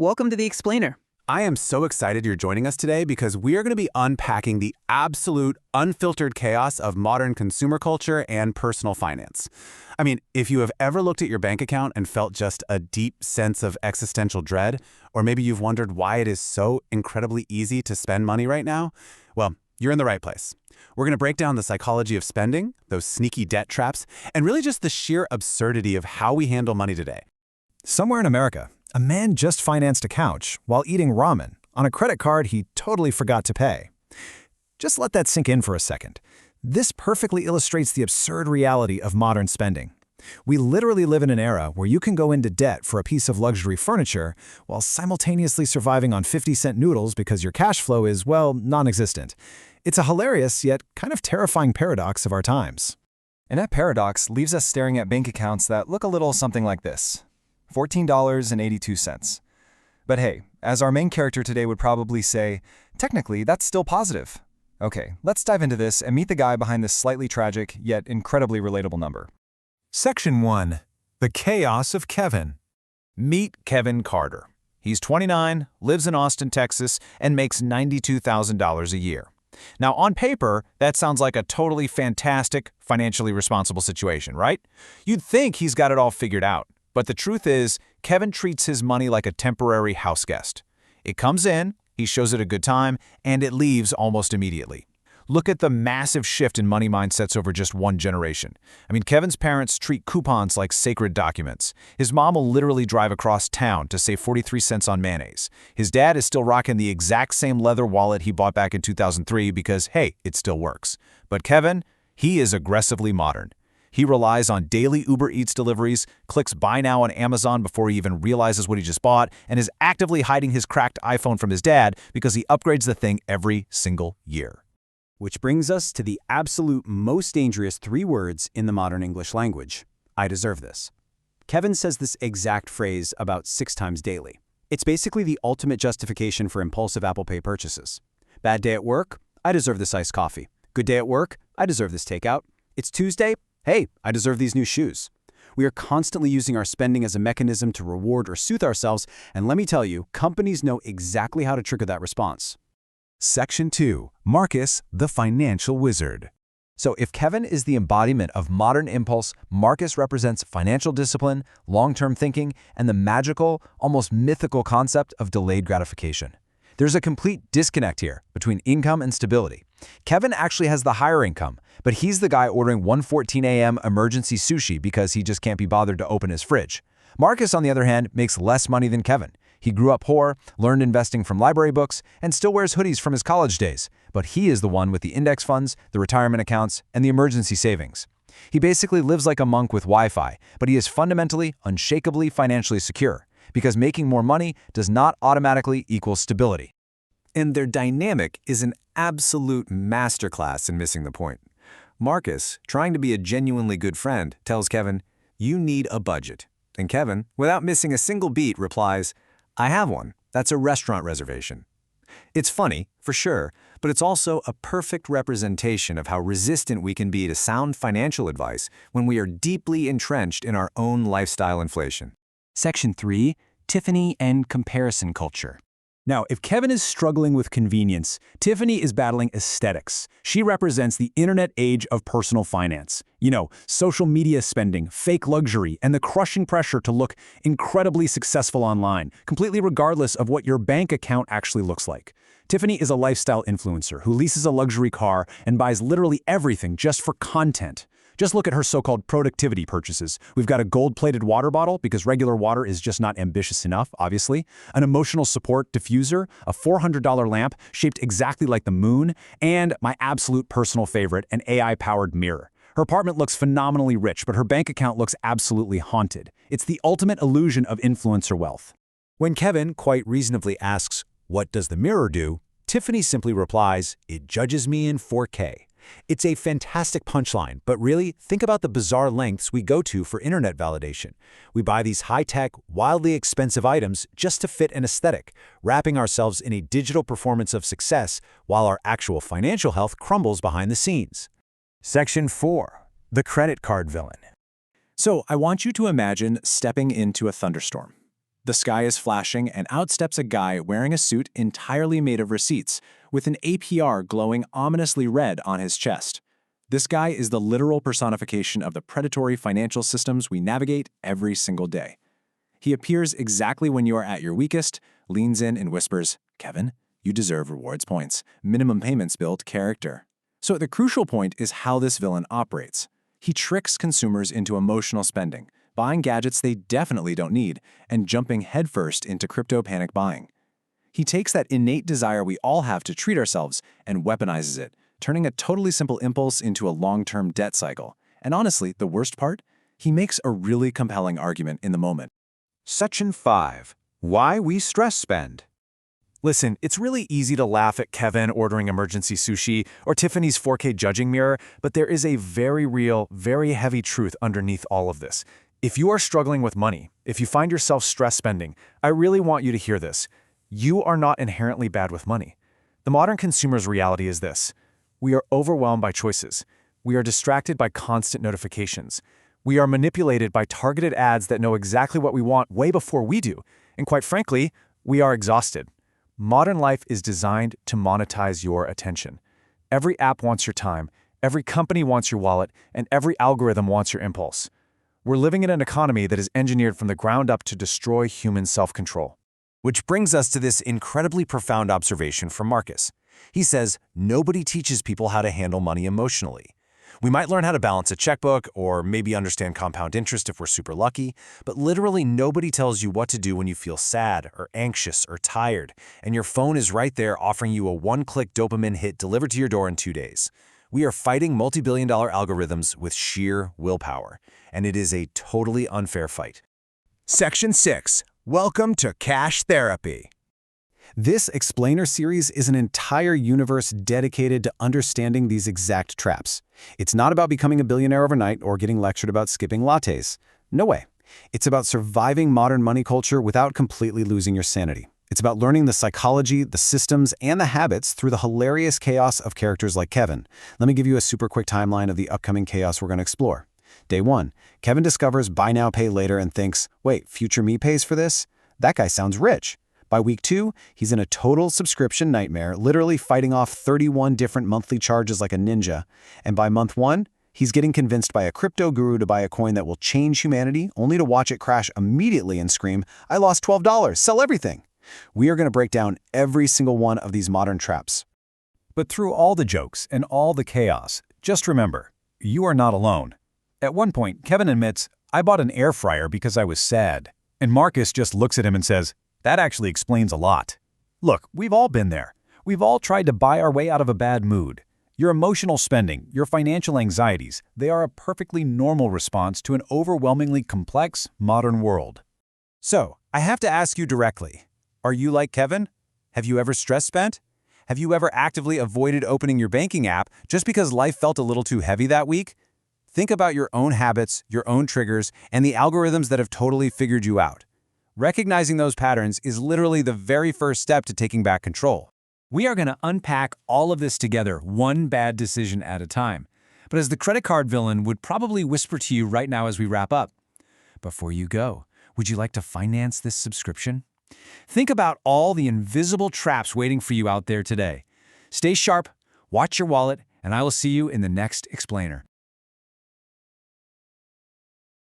welcome to the Explainer. I am so excited you're joining us today because we are going to be unpacking the absolute, unfiltered chaos of modern consumer culture and personal finance. I mean, if you have ever looked at your bank account and felt just a deep sense of existential dread, or maybe you've wondered why it is so incredibly easy to spend money right now, well, you're in the right place. We're going to break down the psychology of spending, those sneaky debt traps, and really just the sheer absurdity of how we handle money today. Somewhere in America, a man just financed a couch while eating ramen on a credit card he totally forgot to pay. Just let that sink in for a second. This perfectly illustrates the absurd reality of modern spending. We literally live in an era where you can go into debt for a piece of luxury furniture while simultaneously surviving on 50-cent noodles because your cash flow is, well, non-existent. It's a hilarious yet kind of terrifying paradox of our times. And that paradox leaves us staring at bank accounts that look a little something like this. $14.82. But hey, as our main character today would probably say, technically that's still positive. Okay, let's dive into this and meet the guy behind this slightly tragic yet incredibly relatable number. Section 1. The Chaos of Kevin. Meet Kevin Carter. He's 29, lives in Austin, Texas, and makes $92,000 a year. Now, on paper, that sounds like a totally fantastic, financially responsible situation, right? You'd think he's got it all figured out. But the truth is, Kevin treats his money like a temporary house guest. It comes in, he shows it a good time, and it leaves almost immediately. Look at the massive shift in money mindsets over just one generation. I mean, Kevin's parents treat coupons like sacred documents. His mom will literally drive across town to save 43 cents on mayonnaise. His dad is still rocking the exact same leather wallet he bought back in 2003 because, hey, it still works. But Kevin, he is aggressively modern. He relies on daily Uber Eats deliveries, clicks buy now on Amazon before he even realizes what he just bought, and is actively hiding his cracked iPhone from his dad because he upgrades the thing every single year. Which brings us to the absolute most dangerous 3 words in the modern English language. I deserve this. Kevin says this exact phrase about 6 times daily. It's basically the ultimate justification for impulsive Apple Pay purchases. Bad day at work? I deserve this iced coffee. Good day at work? I deserve this takeout. It's Tuesday? Hey, I deserve these new shoes. We are constantly using our spending as a mechanism to reward or soothe ourselves, and let me tell you, companies know exactly how to trigger that response. Section 2. Marcus, the Financial Wizard. So if Kevin is the embodiment of modern impulse, Marcus represents financial discipline, long-term thinking, and the magical, almost mythical concept of delayed gratification. There's a complete disconnect here between income and stability. Kevin actually has the higher income, but he's the guy ordering 1:14 a.m. emergency sushi because he just can't be bothered to open his fridge. Marcus, on the other hand, makes less money than Kevin. He grew up poor, learned investing from library books, and still wears hoodies from his college days. But he is the one with the index funds, the retirement accounts, and the emergency savings. He basically lives like a monk with Wi-Fi, but he is fundamentally, unshakably financially secure, because making more money does not automatically equal stability. And their dynamic is an absolute masterclass in missing the point. Marcus, trying to be a genuinely good friend, tells Kevin, "You need a budget." And Kevin, without missing a single beat, replies, "I have one. That's a restaurant reservation." It's funny, for sure, but it's also a perfect representation of how resistant we can be to sound financial advice when we are deeply entrenched in our own lifestyle inflation. Section 3. Tiffany and comparison culture. Now, if Kevin is struggling with convenience, Tiffany is battling aesthetics. She represents the internet age of personal finance. You know, social media spending, fake luxury, and the crushing pressure to look incredibly successful online, completely regardless of what your bank account actually looks like. Tiffany is a lifestyle influencer who leases a luxury car and buys literally everything just for content. Just look at her so-called productivity purchases. We've got a gold-plated water bottle because regular water is just not ambitious enough, obviously, an emotional support diffuser, a $400 lamp shaped exactly like the moon, and my absolute personal favorite, an AI-powered mirror. Her apartment looks phenomenally rich, but her bank account looks absolutely haunted. It's the ultimate illusion of influencer wealth. When Kevin quite reasonably asks, "What does the mirror do?" Tiffany simply replies, "It judges me in 4K. It's a fantastic punchline, but really, think about the bizarre lengths we go to for internet validation. We buy these high-tech, wildly expensive items just to fit an aesthetic, wrapping ourselves in a digital performance of success while our actual financial health crumbles behind the scenes. Section 4. The Credit Card Villain. So I want you to imagine stepping into a thunderstorm. The sky is flashing, and out steps a guy wearing a suit entirely made of receipts, with an APR glowing ominously red on his chest. This guy is the literal personification of the predatory financial systems we navigate every single day. He appears exactly when you are at your weakest, leans in and whispers, "Kevin, you deserve rewards points. Minimum payments build character." So the crucial point is how this villain operates. He tricks consumers into emotional spending, buying gadgets they definitely don't need, and jumping headfirst into crypto panic buying. He takes that innate desire we all have to treat ourselves and weaponizes it, turning a totally simple impulse into a long-term debt cycle. And honestly, the worst part? He makes a really compelling argument in the moment. Section 5. Why we stress spend. Listen, it's really easy to laugh at Kevin ordering emergency sushi or Tiffany's 4K judging mirror, but there is a very real, very heavy truth underneath all of this. If you are struggling with money, if you find yourself stress spending, I really want you to hear this. You are not inherently bad with money. The modern consumer's reality is this. We are overwhelmed by choices. We are distracted by constant notifications. We are manipulated by targeted ads that know exactly what we want way before we do. And quite frankly, we are exhausted. Modern life is designed to monetize your attention. Every app wants your time, every company wants your wallet, and every algorithm wants your impulse. We're living in an economy that is engineered from the ground up to destroy human self-control. Which brings us to this incredibly profound observation from Marcus. He says, nobody teaches people how to handle money emotionally. We might learn how to balance a checkbook or maybe understand compound interest if we're super lucky, but literally nobody tells you what to do when you feel sad or anxious or tired, and your phone is right there offering you a one-click dopamine hit delivered to your door in 2 days. We are fighting multi-billion-dollar algorithms with sheer willpower, and it is a totally unfair fight. Section 6. Welcome to Cash Therapy. This explainer series is an entire universe dedicated to understanding these exact traps. It's not about becoming a billionaire overnight or getting lectured about skipping lattes. No way. It's about surviving modern money culture without completely losing your sanity. It's about learning the psychology, the systems, and the habits through the hilarious chaos of characters like Kevin. Let me give you a super quick timeline of the upcoming chaos we're going to explore. Day 1, Kevin discovers buy now, pay later and thinks, wait, future me pays for this? That guy sounds rich. By week 2, he's in a total subscription nightmare, literally fighting off 31 different monthly charges like a ninja. And by month 1, he's getting convinced by a crypto guru to buy a coin that will change humanity, only to watch it crash immediately and scream, "I lost $12, sell everything." We are going to break down every single one of these modern traps. But through all the jokes and all the chaos, just remember, you are not alone. At one point, Kevin admits, "I bought an air fryer because I was sad." And Marcus just looks at him and says, "That actually explains a lot." Look, we've all been there. We've all tried to buy our way out of a bad mood. Your emotional spending, your financial anxieties, they are a perfectly normal response to an overwhelmingly complex, modern world. So, I have to ask you directly, are you like Kevin? Have you ever stress spent? Have you ever actively avoided opening your banking app just because life felt a little too heavy that week? Think about your own habits, your own triggers, and the algorithms that have totally figured you out. Recognizing those patterns is literally the very first step to taking back control. We are going to unpack all of this together, one bad decision at a time. But as the credit card villain would probably whisper to you right now as we wrap up, before you go, would you like to finance this subscription? Think about all the invisible traps waiting for you out there today. Stay sharp, watch your wallet, and I will see you in the next explainer.